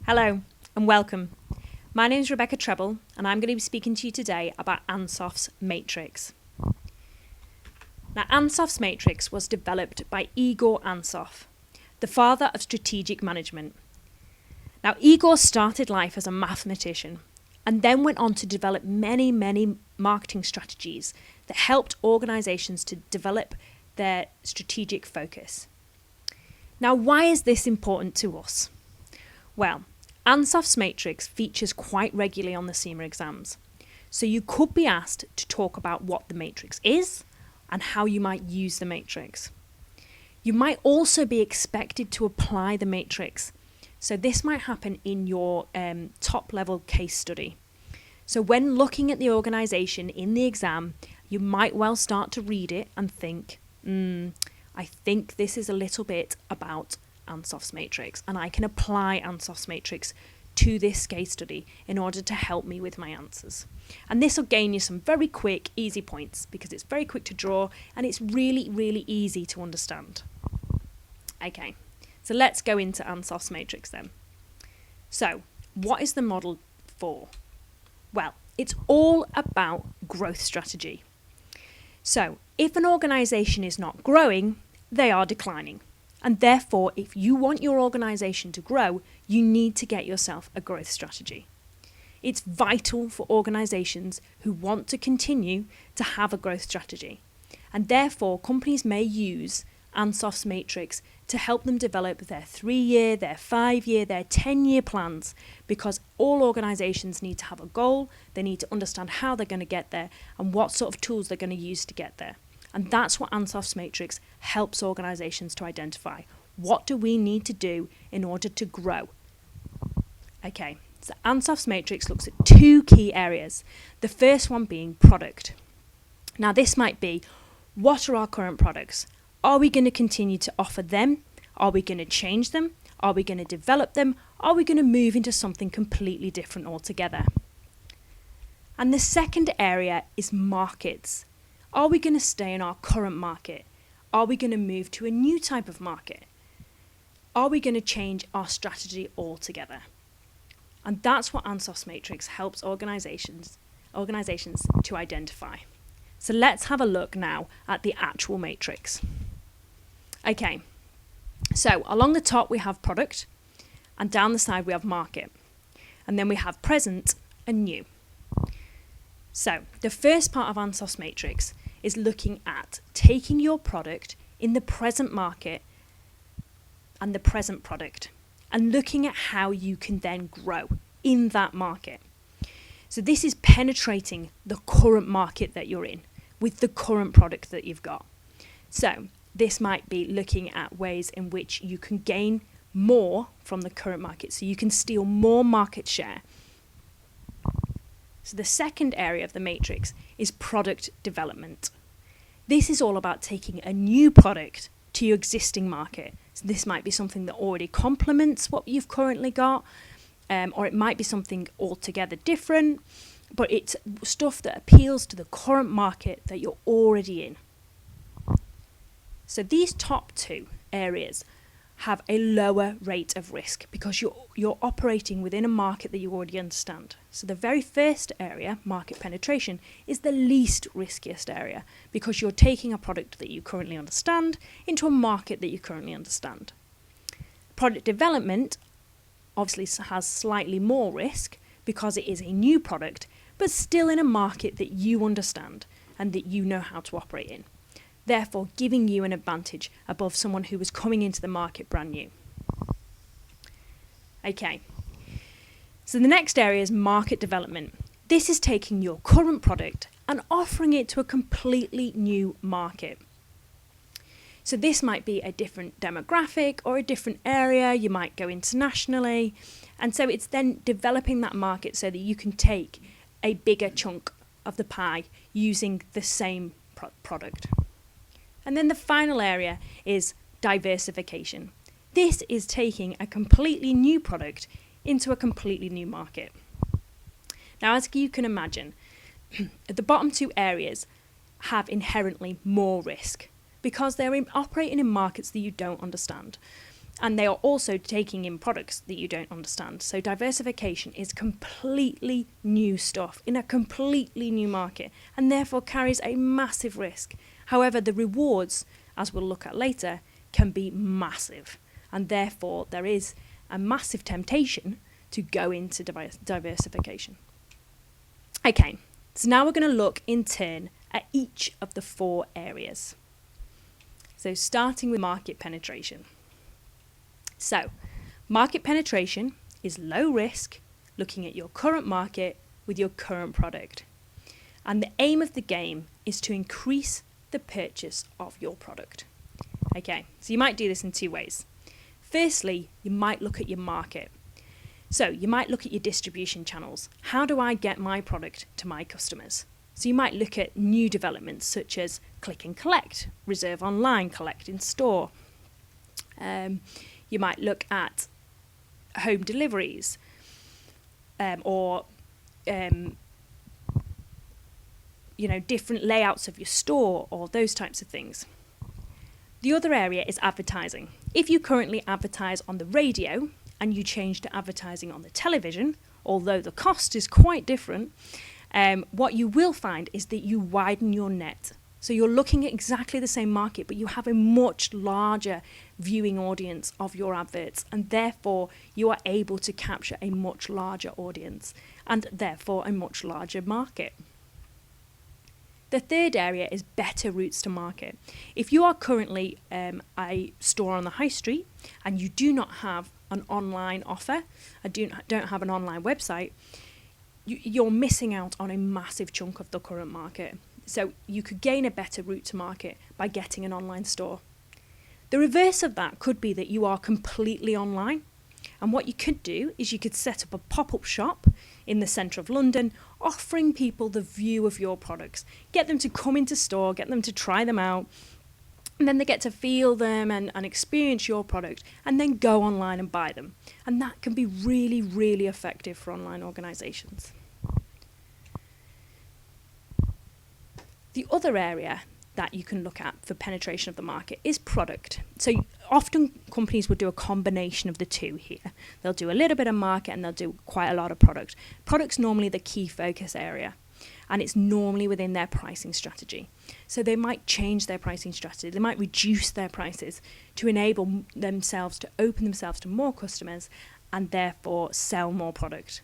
Hello and welcome. My name is Rebecca Trebble and I'm going to be speaking to you today about Ansoff's matrix. Now, Ansoff's matrix was developed by Igor Ansoff, the father of strategic management. Now, Igor started life as a mathematician and then went on to develop many marketing strategies that helped organisations to develop their strategic focus. Now, why is this important to us? Well, Ansoff's matrix features quite regularly on the CIMA exams, so you could be asked to talk about what the matrix is and how you might use the matrix. You might also be expected to apply the matrix, so this might happen in your top level case study. So when looking at the organisation in the exam, you might well start to read it and think, I think this is a little bit about Ansoff's matrix, and I can apply Ansoff's matrix to this case study in order to help me with my answers. And this will gain you some very quick, easy points because it's very quick to draw and it's really easy to understand. Okay, so let's go into Ansoff's matrix then. So, what is the model for? Well, it's all about growth strategy. So, if an organisation is not growing, they are declining. And therefore, if you want your organisation to grow, you need to get yourself a growth strategy. It's vital for organisations who want to continue to have a growth strategy. And therefore, companies may use Ansoff's matrix to help them develop their 3-year, their 5-year, their 10-year plans, because all organisations need to have a goal, they need to understand how they're going to get there and what sort of tools they're going to use to get there. And that's what Ansoff's matrix helps organisations to identify. What do we need to do in order to grow? Okay, so Ansoff's matrix looks at 2 key areas. The first one being product. Now this might be, what are our current products? Are we going to continue to offer them? Are we going to change them? Are we going to develop them? Are we going to move into something completely different altogether? And the second area is markets. Are we going to stay in our current market? Are we going to move to a new type of market? Are we going to change our strategy altogether? And that's what Ansoff's matrix helps organisations to identify. So let's have a look now at the actual matrix. Okay, so along the top we have product, and down the side we have market. And then we have present and new. So the first part of Ansoff's matrix is looking at taking your product in the present market and the present product and looking at how you can then grow in that market. So this is penetrating the current market that you're in with the current product that you've got. So this might be looking at ways in which you can gain more from the current market, so you can steal more market share. So the second area of the matrix is product development. This is all about taking a new product to your existing market. So this might be something that already complements what you've currently got, or it might be something altogether different, but it's stuff that appeals to the current market that you're already in. So these top 2 areas have a lower rate of risk because you're operating within a market that you already understand. So the very first area, market penetration, is the least riskiest area because you're taking a product that you currently understand into a market that you currently understand. Product development obviously has slightly more risk because it is a new product, but still in a market that you understand and that you know how to operate in, therefore giving you an advantage above someone who was coming into the market brand new. Okay, so the next area is market development. This is taking your current product and offering it to a completely new market. So this might be a different demographic or a different area, you might go internationally, and so it's then developing that market so that you can take a bigger chunk of the pie using the same product. And then the final area is diversification. This is taking a completely new product into a completely new market. Now, as you can imagine, the bottom 2 areas have inherently more risk because they're operating in markets that you don't understand. And they are also taking in products that you don't understand. So diversification is completely new stuff in a completely new market, and therefore carries a massive risk. However, the rewards, as we'll look at later, can be massive, and therefore there is a massive temptation to go into diversification. Okay, so now we're going to look in turn at each of the 4 areas. So starting with market penetration. So, market penetration is low risk, looking at your current market with your current product. And the aim of the game is to increase the purchase of your product. Okay, so you might do this in 2 ways. Firstly, you might look at your market. So you might look at your distribution channels. How do I get my product to my customers? So you might look at new developments such as click and collect, reserve online, collect in store. You might look at home deliveries or different layouts of your store or those types of things. The other area is advertising. If you currently advertise on the radio and you change to advertising on the television, although the cost is quite different, what you will find is that you widen your net. So you're looking at exactly the same market, but you have a much larger viewing audience of your adverts, and therefore you are able to capture a much larger audience and therefore a much larger market. The third area is better routes to market. If you are currently a store on the high street and you do not have an online offer, don't have an online website, you're missing out on a massive chunk of the current market. So you could gain a better route to market by getting an online store. The reverse of that could be that you are completely online. And what you could do is you could set up a pop-up shop in the centre of London, offering people the view of your products. Get them to come into store, get them to try them out, and then they get to feel them and experience your product, and then go online and buy them. And that can be really, really effective for online organisations. The other area that you can look at for penetration of the market is product. So often companies will do a combination of the two here. They'll do a little bit of market and they'll do quite a lot of product. Product's normally the key focus area, and it's normally within their pricing strategy. So they might change their pricing strategy. They might reduce their prices to enable themselves to open themselves to more customers and therefore sell more product.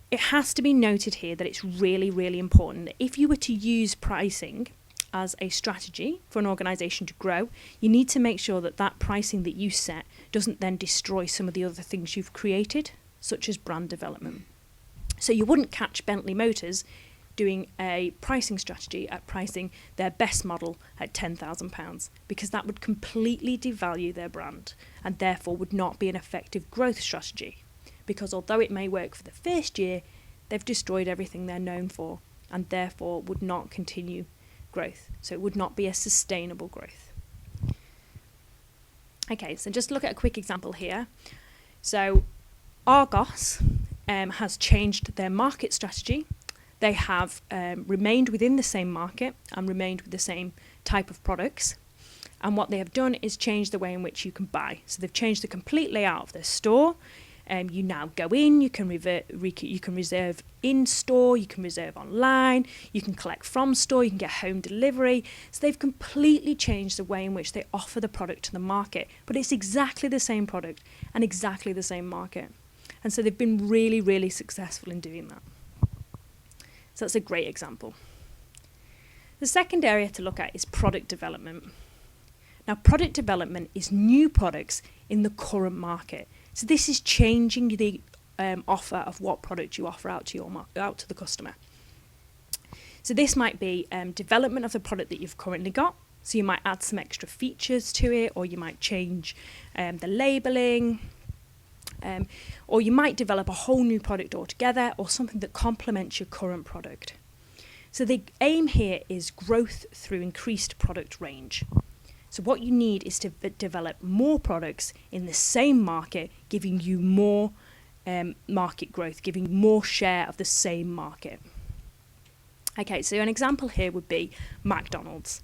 It has to be noted here that it's really, really important that if you were to use pricing as a strategy for an organisation to grow, you need to make sure that that pricing that you set doesn't then destroy some of the other things you've created, such as brand development. So you wouldn't catch Bentley Motors doing a pricing strategy at pricing their best model at £10,000, because that would completely devalue their brand and therefore would not be an effective growth strategy. Because although it may work for the first year, they've destroyed everything they're known for and therefore would not continue growth. So it would not be a sustainable growth. Okay, so just look at a quick example here. So Argos has changed their market strategy. They have remained within the same market and remained with the same type of products. And what they have done is change the way in which you can buy. So they've changed the complete layout of their store. You now go in, you can reserve in store, you can reserve online, you can collect from store, you can get home delivery. So they've completely changed the way in which they offer the product to the market, but it's exactly the same product and exactly the same market. And so they've been really, really successful in doing that. So that's a great example. The second area to look at is product development. Now, product development is new products in the current market. So this is changing the offer of what product you offer out to the customer. So this might be development of the product that you've currently got. So you might add some extra features to it, or you might change the labelling, or you might develop a whole new product altogether, or something that complements your current product. So the aim here is growth through increased product range. So what you need is to develop more products in the same market, giving you more market growth, giving more share of the same market. Okay, so an example here would be McDonald's.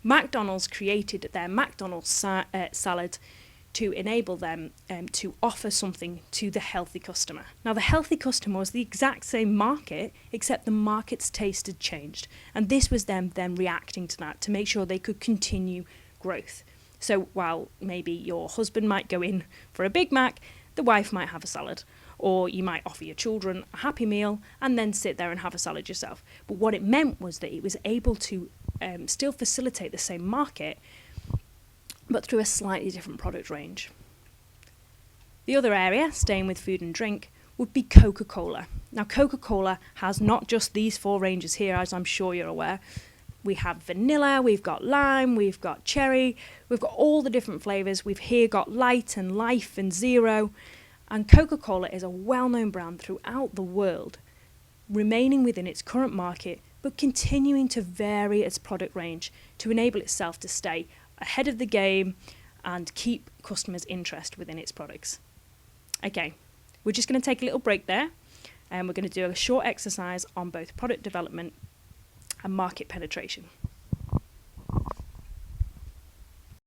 McDonald's created their McDonald's salad to enable them to offer something to the healthy customer. Now, the healthy customer was the exact same market, except the market's taste had changed. And this was them then reacting to that to make sure they could continue growth. So while maybe your husband might go in for a Big Mac, the wife might have a salad. Or you might offer your children a Happy Meal and then sit there and have a salad yourself. But what it meant was that it was able to still facilitate the same market, but through a slightly different product range. The other area, staying with food and drink, would be Coca-Cola. Now, Coca-Cola has not just these 4 ranges here, as I'm sure you're aware. We have vanilla, we've got lime, we've got cherry, we've got all the different flavours. We've here got light and life and zero. And Coca-Cola is a well-known brand throughout the world, remaining within its current market, but continuing to vary its product range to enable itself to stay ahead of the game and keep customers' interest within its products. Okay, we're just going to take a little break there, and we're going to do a short exercise on both product development and market penetration.